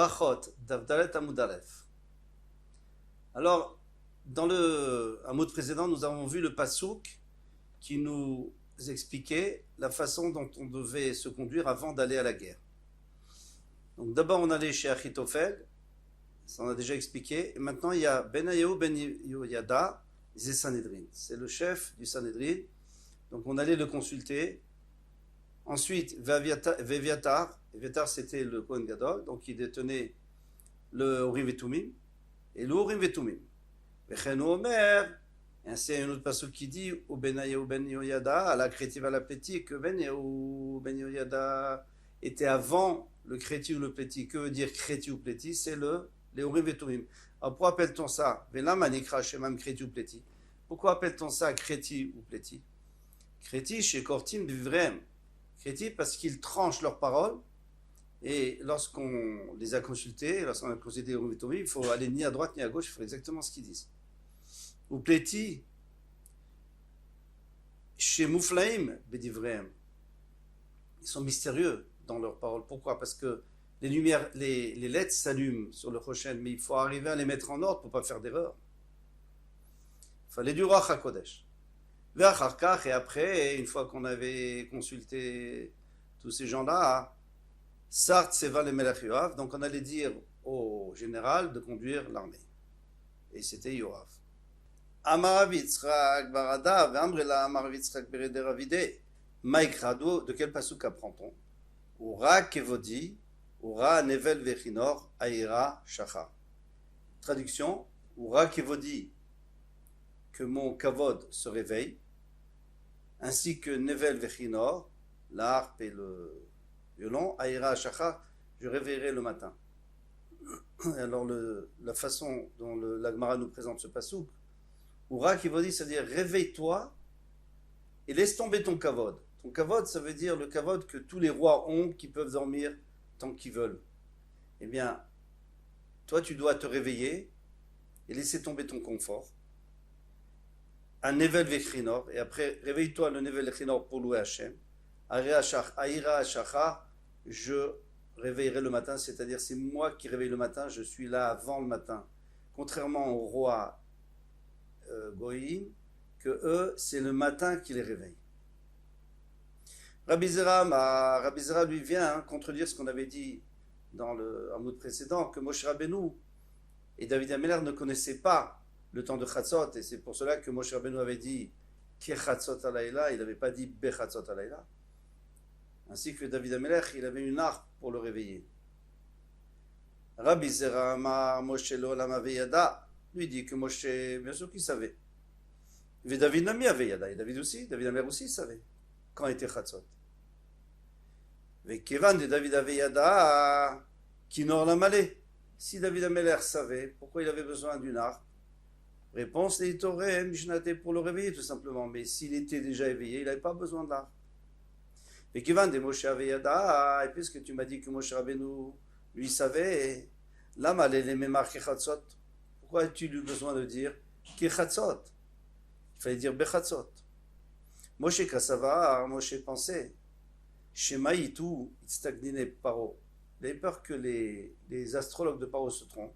Brachot, Davdalet Amud Aleph. Alors, dans le Amud précédent, nous avons vu le Passouk qui nous expliquait la façon dont on devait se conduire avant d'aller à la guerre. Donc d'abord on allait chez Achitophel, ça on a déjà expliqué, et maintenant il y a Benayahu Ben Yehoyada, c'est Sanhedrin, c'est le chef du Sanhedrin, donc on allait le consulter. Ensuite, Veviatar, c'était le Kohen Gadol, donc il détenait le Urim Vetumim, et le Urim Vetumim. Vechenu Omer, et ainsi un autre passage qui dit, ou Benayahu Ben Yehoyada, à la Crétive à la Pléti, que Benayahu Ben Yehoyada était avant le Créti ou le Pléti. Que veut dire Créti ou Pléti? C'est les Urim Vetumim. Alors pourquoi appelle-t-on ça Velama Nikra Shemam Créti ou Pléti? Pourquoi appelle-t-on ça Créti ou Pléti? Créti chez Kortim Bivrem. Créti parce qu'ils tranchent leurs paroles, et lorsqu'on les a consultés, lorsqu'on a consulté les Urim Vetumim, il faut aller ni à droite ni à gauche, il faut exactement ce qu'ils disent. Ou Pléti chez Mouflaim Bedivrem. Ils sont mystérieux dans leurs paroles. Pourquoi? Parce que les lumières, les lettres s'allument sur le Choshen, mais il faut arriver à les mettre en ordre pour ne pas faire d'erreur. Il fallait du Ruach HaKodesh. Et après, une fois qu'on avait consulté tous ces gens-là, Sart Seva le Melech Yoav, donc on allait dire au général de conduire l'armée. Et c'était Yoav. Amar Yitzchak Barada, V'amrela Amar Yitzchak Bereder Avide. Maïkrado, de quel pasuk apprend-on? Ura Kevodi, Ura Nevel Vechinor, Aïra Shacha. Traduction, Ura Kevodi, que mon kavod se réveille, ainsi que Nevel Vechinor, la harpe et le violon, Aïra Shacha, je réveillerai le matin. Alors la façon dont la Gemara nous présente ce pasuk, Ura Kevodi, c'est-à-dire réveille-toi et laisse tomber ton kavod. Ton kavod, ça veut dire le kavod que tous les rois ont, qui peuvent dormir tant qu'ils veulent. Eh bien, toi, tu dois te réveiller et laisser tomber ton confort. Un Nevel Vechrinor, et après, réveille-toi le Nevel Vechrinor pour louer Hachem. Aïra Ashacha, je réveillerai le matin, c'est-à-dire c'est moi qui réveille le matin, je suis là avant le matin. Contrairement aux rois Goïm, que eux, c'est le matin qui les réveille. Rabbi Zera lui vient contredire ce qu'on avait dit dans le Hamoud précédent, que Moshe Rabbeinu et David Ameler ne connaissaient pas le temps de Chatzot, et c'est pour cela que Moshe Rabbeinu avait dit Ke Chatzot Alayla, il n'avait pas dit Be Chatzot Alayla. Ainsi que David Ameler, il avait une harpe pour le réveiller. Rabbi Zera Amar Moshe L'Olam Aveyada lui dit que Moshe, bien sûr qu'il savait. Et David Nami Aveyada, et David Ameler aussi savait quand était Chatzot. Kevan de David Aveyada, Kinor Lamalé. Si David Ameler savait pourquoi il avait besoin d'une harpe, réponse les Torah Mishnate pour le réveiller tout simplement. Mais s'il était déjà éveillé, il n'avait pas besoin de l'harpe. Kevan de Moshe Aveyada, et puisque tu m'as dit que Moshe Rabbeinu lui savait, Lamalé les Memar Kechatzot. Pourquoi as-tu eu besoin de dire Kechatzot? Il fallait dire Bechatzot. Moshe Kassava, Moshe pensait. Shemaïtou, Itstagnine Paro. Il avait peur que les astrologues de Paro se trompent.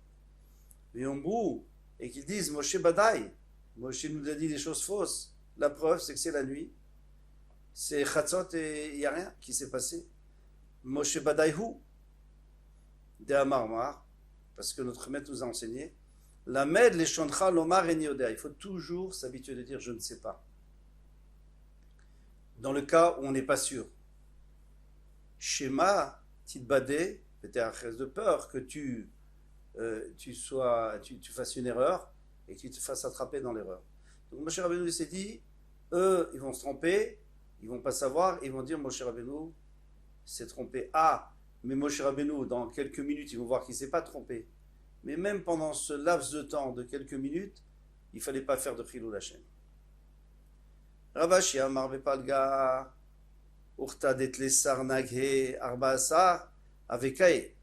Et qu'ils disent Moshe Badaï. Moshe nous a dit des choses fausses. La preuve, c'est que c'est la nuit. C'est Chatzot et il n'y a rien qui s'est passé. Moshe Badaïhu. De Amarmar. Parce que notre maître nous a enseigné. La med les shoncha lomar et niodea. Il faut toujours s'habituer de dire je ne sais pas. Dans le cas où on n'est pas sûr. Shema, titbadé, peut-être de peur que tu fasses une erreur et que tu te fasses attraper dans l'erreur. Donc Moshe Rabbeinu s'est dit, eux, ils vont se tromper, ils vont pas savoir, ils vont dire Moshe Rabbeinu s'est trompé. Ah, mais Moshe Rabbeinu, dans quelques minutes, ils vont voir qu'il ne s'est pas trompé. Mais même pendant ce laps de temps de quelques minutes, il ne fallait pas faire de Chilul Hashem. Ravashi Amar Bepalga Urta Detlesar Naghe Arbaasar Avekae.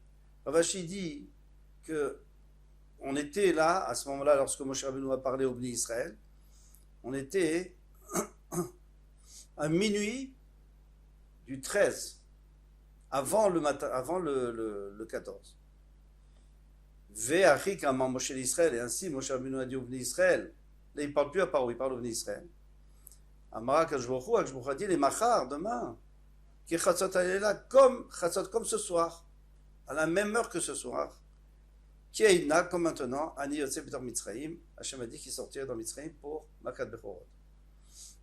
Ravashi dit que on était là, à ce moment-là, lorsque Moshe Rabbeinu a parlé au Bnei Israël, on était à minuit du 13, avant le matin, avant le 14. Ve'achi kama Moshe l'Israël, et ainsi Moshe Rabbeinu a dit au Bnei Israël. Là, il ne parle plus à Paro, il parle au Bnei Israël. Amara Kajbochou, Akjboch a dit les machar, demain, qui chatzot alela, comme chatzot, comme ce soir, à la même heure que ce soir. Qui aïdna, comme maintenant, Ani Yotze B'Tor Mitzrayim, Hachem a dit qu'il sortirait dans Mitzrayim pour Makat Bechorot.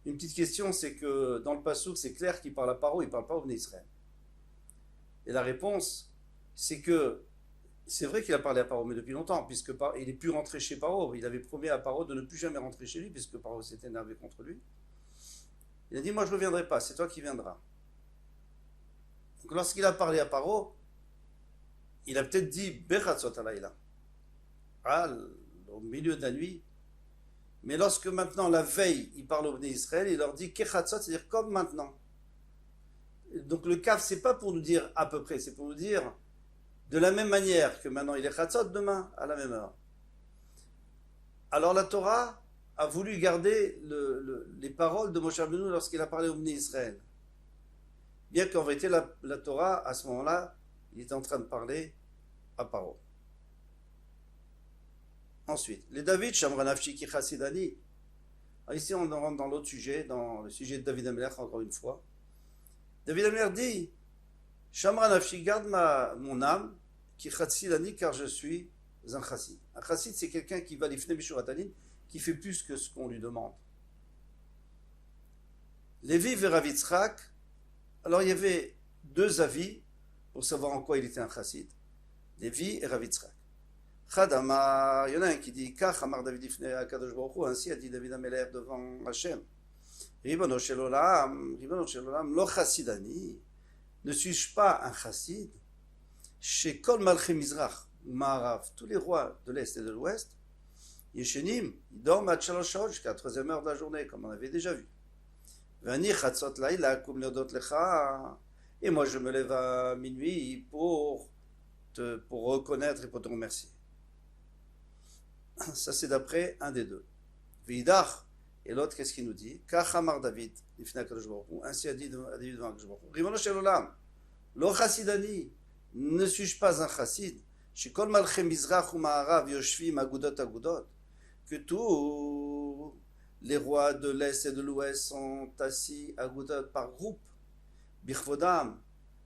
Une petite question, c'est que dans le Passouk, c'est clair qu'il parle à Paro, il ne parle pas au Bnei Israël. Et la réponse, c'est que c'est vrai qu'il a parlé à Paro, mais depuis longtemps, puisque il n'est plus rentré chez Paro. Il avait promis à Paro de ne plus jamais rentrer chez lui, puisque Paro s'était énervé contre lui. Il a dit, moi je ne reviendrai pas, c'est toi qui viendras. Donc lorsqu'il a parlé à Paro, il a peut-être dit Bechatzot alayla, au milieu de la nuit. Mais lorsque maintenant, la veille, il parle au Bnei Israël, il leur dit Kechatzot, c'est-à-dire comme maintenant. Donc le kaf, c'est pas pour nous dire à peu près, c'est pour nous dire de la même manière que maintenant il est Chatzot, demain, à la même heure. Alors la Torah a voulu garder les paroles de Moshe Rabbeinu lorsqu'il a parlé au Bnei Israël. Bien qu'en vérité, la Torah, à ce moment-là, il était en train de parler à Paro. Ensuite, les David, Shamra Nafshi ki Chassidani. Ici, on rentre dans l'autre sujet, dans le sujet de David Amelech, encore une fois. David Amelech dit Shamra Nafshi, garde mon âme, ki Chassidani, car je suis un chassid. Un chassid, c'est quelqu'un qui va l'ifne bishuratanin, qui fait plus que ce qu'on lui demande. Lévi et Rav Yitzchak, alors il y avait deux avis pour savoir en quoi il était un chassid. Lévi et Rav Yitzchak. Chadamar, il y en a un qui dit Kach Amar David ifne Akadosh Baruch Hu, ainsi a dit David Amelech devant Hachem. Ribono shel olam, lo chassidani, ne suis-je pas un chassid? Chez Kol Malchei Mizrach ou Ma'arav, tous les rois de l'Est et de l'Ouest, Yeshenim, ils dorment à Shalosh Shaot jusqu'à la 3e heure de la journée, comme on avait déjà vu. Vani chatzot laïla kum leodot lecha, et moi je me lève à minuit pour reconnaître et pour te remercier. Ça c'est d'après un des deux. Vidach, et l'autre qu'est-ce qu'il nous dit? Kachamar David, ainsi a dit David devant Akadosh Baruch Hu. Ribono shel olam, lo chassidani, ne suis-je pas un chassid? Chez Kol Malchei Mizrach ou Ma'arav Yoshvim Agudot, que tous les rois de l'Est et de l'Ouest sont assis Agudot par groupe, Birchodam,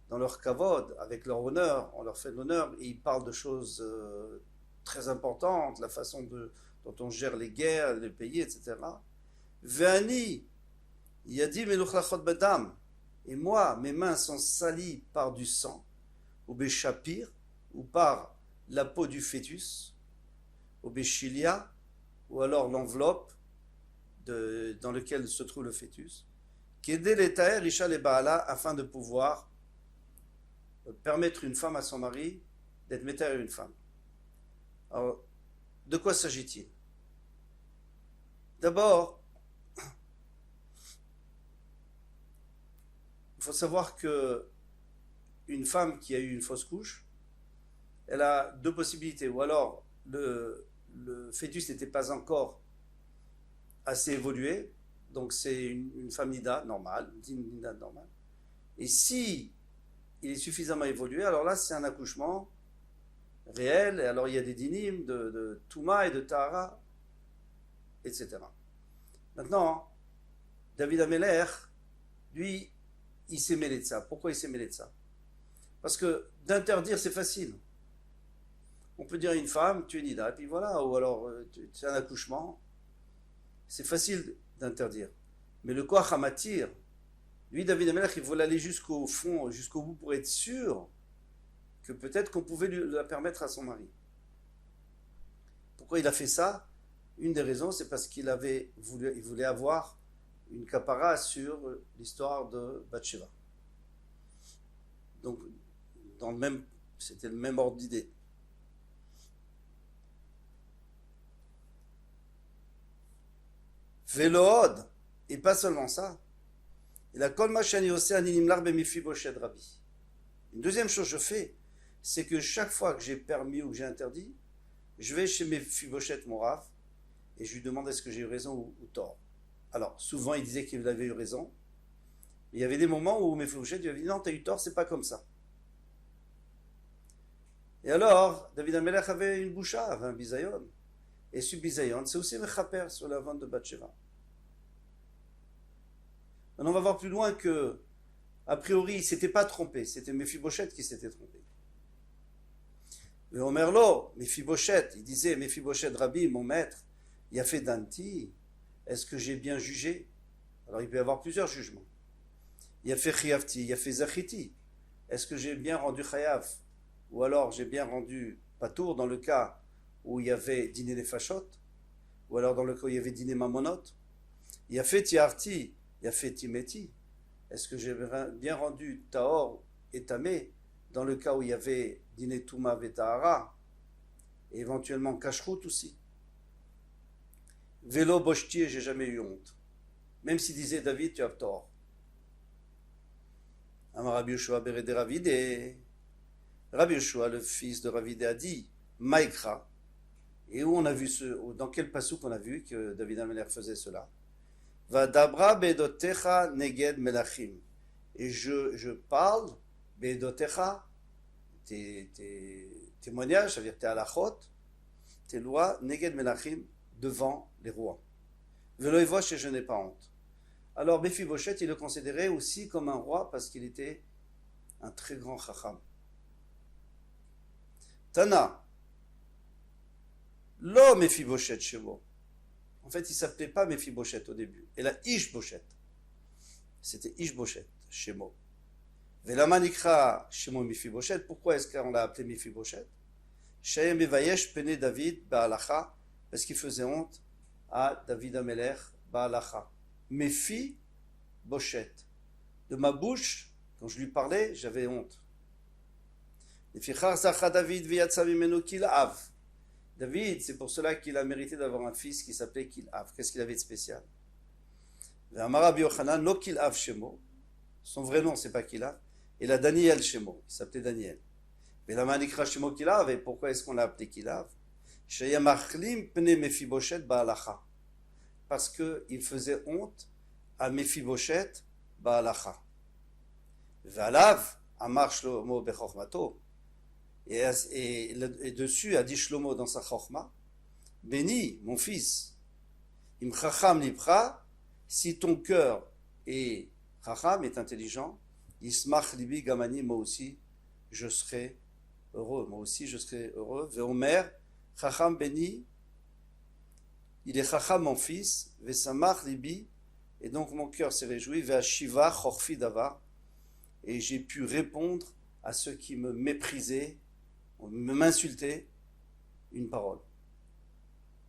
dans leur kavod, avec leur honneur, on leur fait de l'honneur, et ils parlent de choses très importantes, la façon dont on gère les guerres, les pays, etc. Ve'ani, Yadi Meluchlachot Badam, et moi, mes mains sont salies par du sang, ou Béchapir, ou par la peau du fœtus, ou Béchilia, ou alors l'enveloppe dans laquelle se trouve le fœtus, Kedé l'etaer Isha le Baala, afin de pouvoir permettre une femme à son mari d'être métaire une femme. Alors, de quoi s'agit-il? D'abord, il faut savoir que une femme qui a eu une fausse couche, elle a deux possibilités. Ou alors, le fœtus n'était pas encore assez évolué, donc c'est une femme nida normale, une nida normale. Et si il est suffisamment évolué, alors là c'est un accouchement réel, et alors il y a des dynimes de Touma et de Tahara, etc. Maintenant, David Amelech, lui, il s'est mêlé de ça. Pourquoi il s'est mêlé de ça? Parce que d'interdire, c'est facile. On peut dire à une femme, tu es nida, et puis voilà, ou alors c'est un accouchement. C'est facile d'interdire. Mais le koach hamatir, lui, David Amelech, il voulait aller jusqu'au fond, jusqu'au bout pour être sûr que peut-être qu'on pouvait la permettre à son mari. Pourquoi il a fait ça? Une des raisons, c'est parce qu'il voulait avoir une capara sur l'histoire de Bathsheba. Donc, c'était le même ordre d'idée. Vélood, et pas seulement ça. Il a kolma shani osé aninim larbe Mephibosheth Rabbi. Une deuxième chose que je fais, c'est que chaque fois que j'ai permis ou que j'ai interdit, je vais chez Mephibosheth mon Rav et je lui demande est-ce que j'ai eu raison ou tort. Alors, souvent il disait qu'il avait eu raison. Il y avait des moments où Mephibosheth lui avait dit non, tu as eu tort, c'est pas comme ça. Et alors, David Amelech avait une boucha, avait un bisayon. Et ce bisayon, c'est aussi mechaper sur la vente de Bathsheba. Maintenant, on va voir plus loin que, a priori, il ne s'était pas trompé, c'était Mephibosheth qui s'était trompé. Mais Omerlo, Mephibosheth, il disait, Mephibosheth Rabbi, mon maître, il a fait Danti, est-ce que j'ai bien jugé? Alors il peut y avoir plusieurs jugements. Il a fait Chiyavti, il a fait Zachiti, est-ce que j'ai bien rendu Chayav? Ou alors j'ai bien rendu Patour dans le cas où il y avait dîner des Fachot? Ou alors dans le cas où il y avait dîner Mamonot? Il a fait Tiarti, il a fait Timeti, est-ce que j'ai bien rendu Taor et Tamé dans le cas où il y avait dîner Touma Vetahara, et éventuellement Kashrut aussi. Vélo Boshti, j'ai jamais eu honte. Même s'il disait David, tu as tort. Amar Rabbi Yoshua Bered Ravide. Rabbi Yoshua, le fils de Ravide, a dit Maïkra. Et où on a vu dans quel passouk on a vu que David Amelech faisait cela? Vadabra bedotecha neged melachim. Et je parle bedotecha, tes témoignages, ça veut dire tes halachot, tes lois, neged melachim, devant les rois. Velo evosh, et je n'ai pas honte. Alors Mephibosheth, il le considérait aussi comme un roi parce qu'il était un très grand chacham. Tana, lo Mephibosheth shemo. En fait, il ne s'appelait pas Mephibosheth au début. Et là, Ishbosheth. C'était Ishbosheth, shemo. Velama nikra shemo Mephibosheth. Pourquoi est-ce qu'on l'a appelé Mephibosheth? Shayem evayesh pene David ba'alacha, parce qu'il faisait honte à David Amelech ba'alacha. Mephi Bosheth. De ma bouche, quand je lui parlais, j'avais honte. David, c'est pour cela qu'il a mérité d'avoir un fils qui s'appelait Kil'av. Qu'est-ce qu'il avait de spécial? Son vrai nom, c'est pas Kil'av. Il a Daniel Shemo. Il s'appelait Daniel. Mais la manikra Shemo Kil'av, et pourquoi est-ce qu'on l'a appelé Kil'av? Parce qu'il faisait honte à Mephibosheth ba'alacha. Ve'alav amar Shlomo bechormato. Et dessus a dit Shlomo dans sa chorma, béni mon fils, im chacham libra, si ton cœur est chacham, est intelligent, ismach libi gamani, moi aussi je serai heureux, moi aussi je serai heureux. Ve'omer chacham béni, il est chacham mon fils, ve'samach libi, et donc mon cœur s'est réjoui, ve'ashiva chorfi davar, et j'ai pu répondre à ceux qui me méprisaient, m'insultaient, une parole.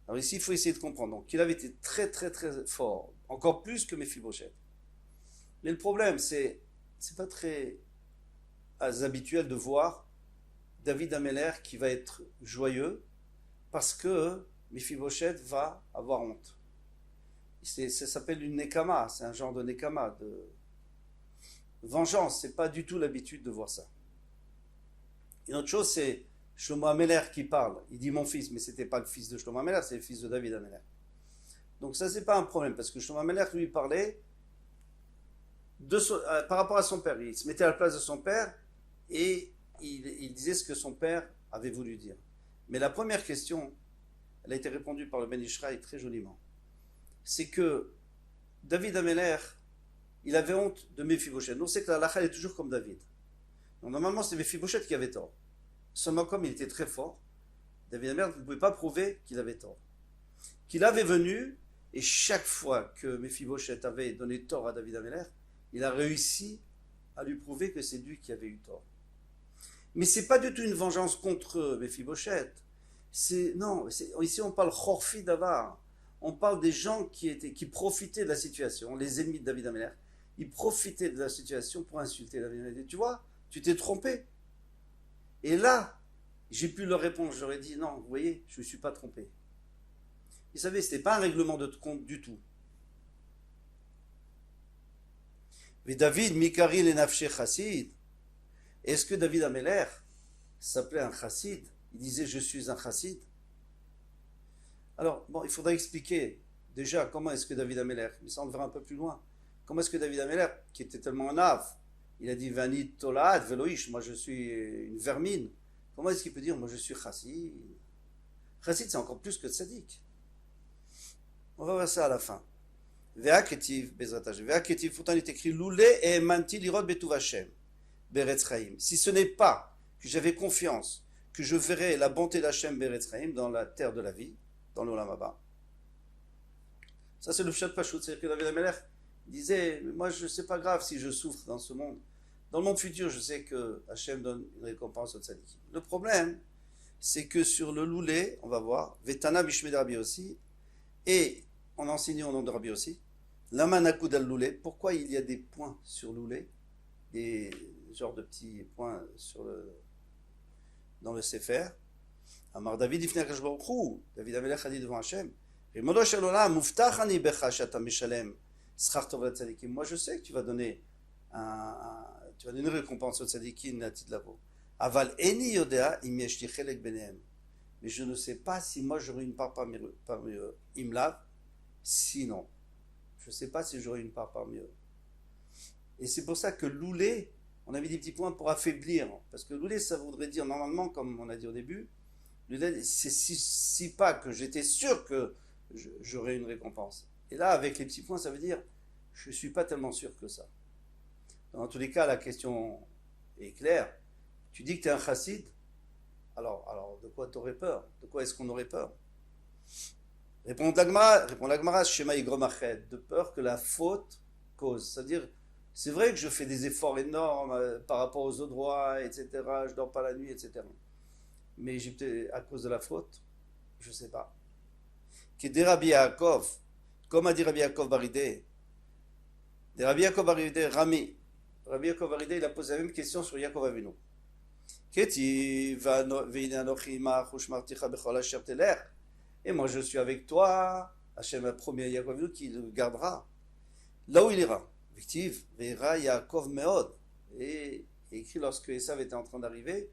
Alors ici, il faut essayer de comprendre. Donc, il avait été très, très, très fort, encore plus que Mephibosheth. Mais le problème, c'est pas très habituel de voir David Amelech qui va être joyeux parce que Mephibosheth va avoir honte. Ça s'appelle une nekama, c'est un genre de nekama, de vengeance. C'est pas du tout l'habitude de voir ça. Une autre chose, c'est Shlomo Amelech qui parle. Il dit mon fils, mais c'était pas le fils de Shlomo Amelech, c'est le fils de David Amelech. Donc ça, c'est pas un problème, parce que Shlomo Amelech lui parlait par rapport à son père. Il se mettait à la place de son père et il disait ce que son père avait voulu dire. Mais la première question, elle a été répondue par le Ben Ishraï très joliment. C'est que David Amelech, il avait honte de Mephibosheth. On sait que la halakha est toujours comme David. Donc normalement, c'est Mephibosheth qui avait tort. Seulement comme il était très fort, David Amelech ne pouvait pas prouver qu'il avait tort. Qu'il avait venu, et chaque fois que Mephibosheth avait donné tort à David Amelech, il a réussi à lui prouver que c'est lui qui avait eu tort. Mais ce n'est pas du tout une vengeance contre Mephibosheth. Non, ici on parle Chorfi Davar. On parle des gens qui profitaient de la situation, les ennemis de David Amelech. Ils profitaient de la situation pour insulter David Amelech. Tu vois, tu t'es trompé. Et là, j'ai pu leur répondre, j'aurais dit, non, vous voyez, je ne me suis pas trompé. Vous savez, ce n'était pas un règlement de compte du tout. Mais David, Mikari le nafshe chassid, est-ce que David Amelech s'appelait un chassid? Il disait, je suis un chassid. Alors, bon, il faudrait expliquer déjà comment est-ce que David Amelech, mais ça on le verra un peu plus loin, comment est-ce que David Amelech, qui était tellement un ave, il a dit Vani Tolaad Veloish, moi je suis une vermine, Comment est-ce qu'il peut dire, moi je suis chassid? Chassid, c'est encore plus que tzaddik. On va voir ça à la fin. Ve'aketiv, Bezrat Hashem. Ve'aketiv, pourtant il est écrit, Loulé et manti lirot betuv Hashem, beretz chaim. Si ce n'est pas que j'avais confiance que je verrai la bonté d'Hachem beretz chaim, dans la terre de la vie, dans l'Olam Haba. Ça c'est le Pshat Pashut, c'est que David HaMelech disait, moi je sais pas grave si je souffre dans ce monde. Dans le monde futur, je sais que Hachem donne une récompense aux tzadikim. Le problème, c'est que sur le Loulé, on va voir, Vetana Bishmed Rabbi aussi, et on enseigne au nom de Rabbi aussi, Lama Nakud al Loulé, pourquoi il y a des points sur Loulé, des genres de petits points dans le Sefer. Amar David Ifnei HaKadosh Baruch Hu, David HaMelech a dit devant Hachem, Rimbono shel olam, muftach ani becha she'ata mishalem schar tov letzadikim. Moi je sais que tu vas donner une récompense aux tzadikim natit lavo. Aval eni yodea im yesh li chelek benehem. Mais je ne sais pas si moi j'aurai une part parmi eux. Imlav, sinon. Je ne sais pas si j'aurai une part parmi eux. Et c'est pour ça que Loulé, on avait des petits points pour affaiblir. Parce que Loulé, ça voudrait dire, normalement, comme on a dit au début, Loulé, c'est si pas que j'étais sûr que j'aurais une récompense. Et là, avec les petits points, ça veut dire, je ne suis pas tellement sûr que ça. Dans tous les cas, la question est claire. Tu dis que tu es un chassid, alors de quoi tu aurais peur? De quoi est-ce qu'on aurait peur? Répond l'Agmara, Shema Yigrom Ached, de peur que la faute cause. C'est-à-dire, c'est vrai que je fais des efforts énormes par rapport aux autres droits, etc. Je dors pas la nuit, etc. Mais j'ai peut-être, à cause de la faute, je ne sais pas. Kede Rabbi Yaakov, comme a dit Rabbi Yaakov Baridé, de Rabbi Yaakov Baridé, Rami. Rabbi Yaakov Baridé, il a posé la même question sur Yaakov Avinu. Keti ve'ine anochi imach ushmarticha bechol asher telech. Et moi je suis avec toi, Hachem a promis à Yaakov Avinu qu'il le gardera là où il ira. Victive, ve'ira Yaakov meod. Et écrit lorsque Esav était en train d'arriver,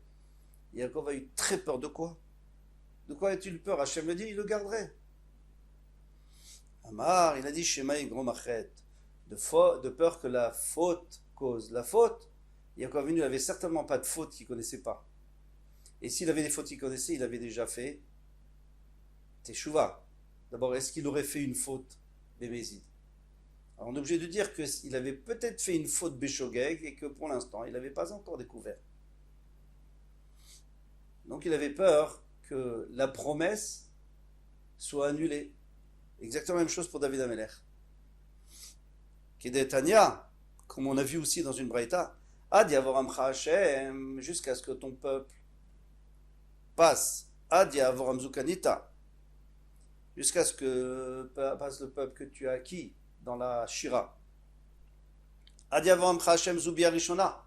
Yaakov a eu très peur de quoi? De quoi a-t-il peur? Hachem le dit, il le garderait. Amar, il a dit Shema Yigrom Achet, de peur que la faute cause. La faute, Yaakov Avinu n'avait certainement pas de faute qu'il ne connaissait pas. Et s'il avait des fautes qu'il connaissait, il avait déjà fait Teshuvah. D'abord, est-ce qu'il aurait fait une faute Bémézid? Alors on est obligé de dire qu'il avait peut-être fait une faute Béchogeg et que pour l'instant, il n'avait pas encore découvert. Donc il avait peur que la promesse soit annulée. Exactement la même chose pour David HaMelech. Kedetania, comme on a vu aussi dans une braïta, Ad Yavoramcha Hashem, jusqu'à ce que ton peuple passe. Ad Yavoram Zukanita, jusqu'à ce que passe le peuple que tu as acquis dans la Shira. Ad Yavoramcha Hashem Zubia Rishona.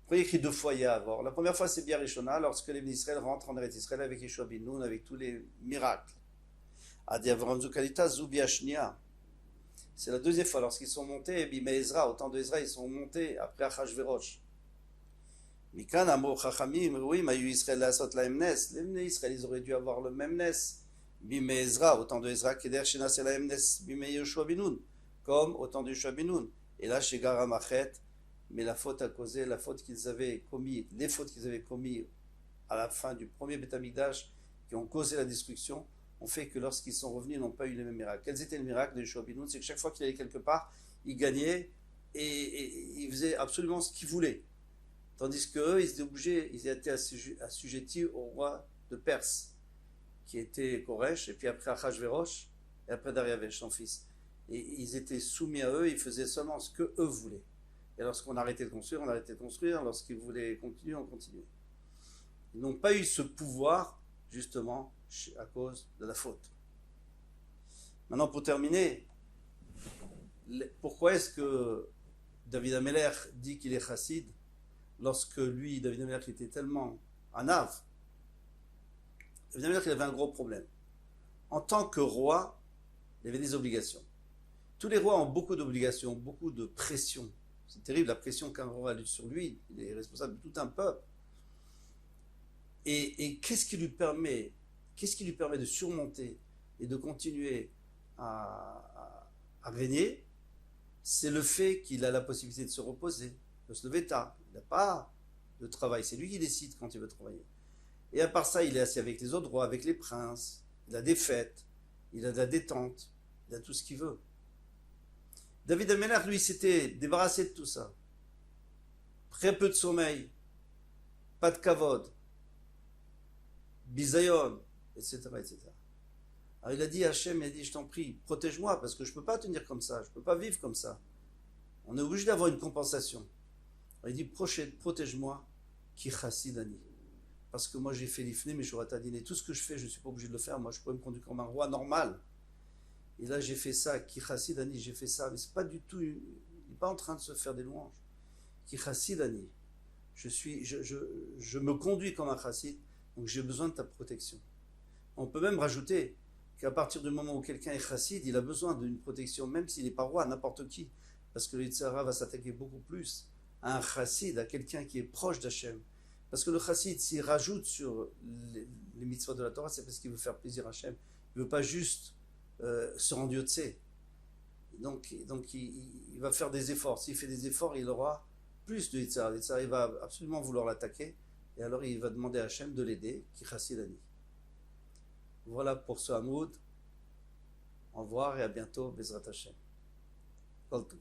Vous voyez écrit deux fois Yavor. La première fois c'est Bia Rishona, lorsque les Israël rentrent en Eretz Israël avec Yeshua bin Nun, avec tous les miracles. Ad Yavoram Zukanita Zubia Shnia. C'est la deuxième fois lorsqu'ils sont montés, Bimei Ezra, au temps de Ezra, ils sont montés après Achashverosh. Mikan Amor Chachamim, oui, Mayu Israël Lasot Laem Nes. Les Bnei Israël, ils auraient dû avoir le même Nes. Bimei Ezra, au temps de Ezra, Keder Shenas Laem Nes, Bimei Yoshua Binoun, comme au temps de Yoshua Binoun. Et là, chez Garamachet, mais la faute a causé, la faute qu'ils avaient commis, les fautes qu'ils avaient commis à la fin du premier Beth Amikdash, qui ont causé la destruction, ont fait que lorsqu'ils sont revenus, ils n'ont pas eu les mêmes miracles. Quels étaient les miracles de Yoshua Binoun? C'est que chaque fois qu'il allait quelque part, il gagnait et il faisait absolument ce qu'il voulait. Tandis qu'eux, ils étaient obligés, ils étaient assujettis au roi de Perse, qui était Koresh, et puis après Achashverosh, et après Dariavesh, son fils. Et ils étaient soumis à eux, ils faisaient seulement ce qu'eux voulaient. Et lorsqu'on arrêtait de construire, on arrêtait de construire. Lorsqu'ils voulaient continuer, on continuait. Ils n'ont pas eu ce pouvoir, justement, à cause de la faute. Maintenant, pour terminer, pourquoi est-ce que David HaMelech dit qu'il est chassid lorsque lui, David HaMelech, était tellement anav? David HaMelech, il avait un gros problème. En tant que roi, il avait des obligations. Tous les rois ont beaucoup d'obligations, beaucoup de pression. C'est terrible la pression qu'un roi a sur lui. Il est responsable de tout un peuple. Et qu'est-ce qui lui permet de surmonter et de continuer à régner? C'est le fait qu'il a la possibilité de se reposer, de se lever tard. Il n'a pas le travail. C'est lui qui décide quand il veut travailler. Et à part ça, il est assis avec les autres rois, avec les princes. Il a des fêtes, il a de la détente, il a tout ce qu'il veut. David Amelach, lui, s'était débarrassé de tout ça. Très peu de sommeil, pas de kavod, bisayon, etc., etc. Alors il a dit à Hachem, il a dit, je t'en prie, protège-moi, parce que je ne peux pas tenir comme ça, je ne peux pas vivre comme ça. On est obligé d'avoir une compensation. Alors il dit, protège-moi, ki chassidani. Parce que moi j'ai fait l'ifné, mais j'aurais tadiné. Tout ce que je fais, je ne suis pas obligé de le faire. Moi je pourrais me conduire comme un roi normal. Et là j'ai fait ça, ki chassidani, j'ai fait ça. Mais c'est pas du tout, il n'est pas en train de se faire des louanges. Ki chassidani. Je me conduis comme un chassid, donc j'ai besoin de ta protection. On peut même rajouter qu'à partir du moment où quelqu'un est chassid, il a besoin d'une protection, même s'il n'est pas roi, n'importe qui. Parce que le Yitzhara va s'attaquer beaucoup plus à un chassid, à quelqu'un qui est proche d'Hachem. Parce que le chassid, s'il rajoute sur les mitzvot de la Torah, c'est parce qu'il veut faire plaisir à Hachem. Il ne veut pas juste se rendre Yotzé. Donc il va faire des efforts. S'il fait des efforts, il aura plus de Yitzhara. Il va absolument vouloir l'attaquer. Et alors il va demander à Hachem de l'aider, qui chassidani. Voilà pour ce Hamoud. Au revoir et à bientôt, Bezrat Hashem. Kol Tov.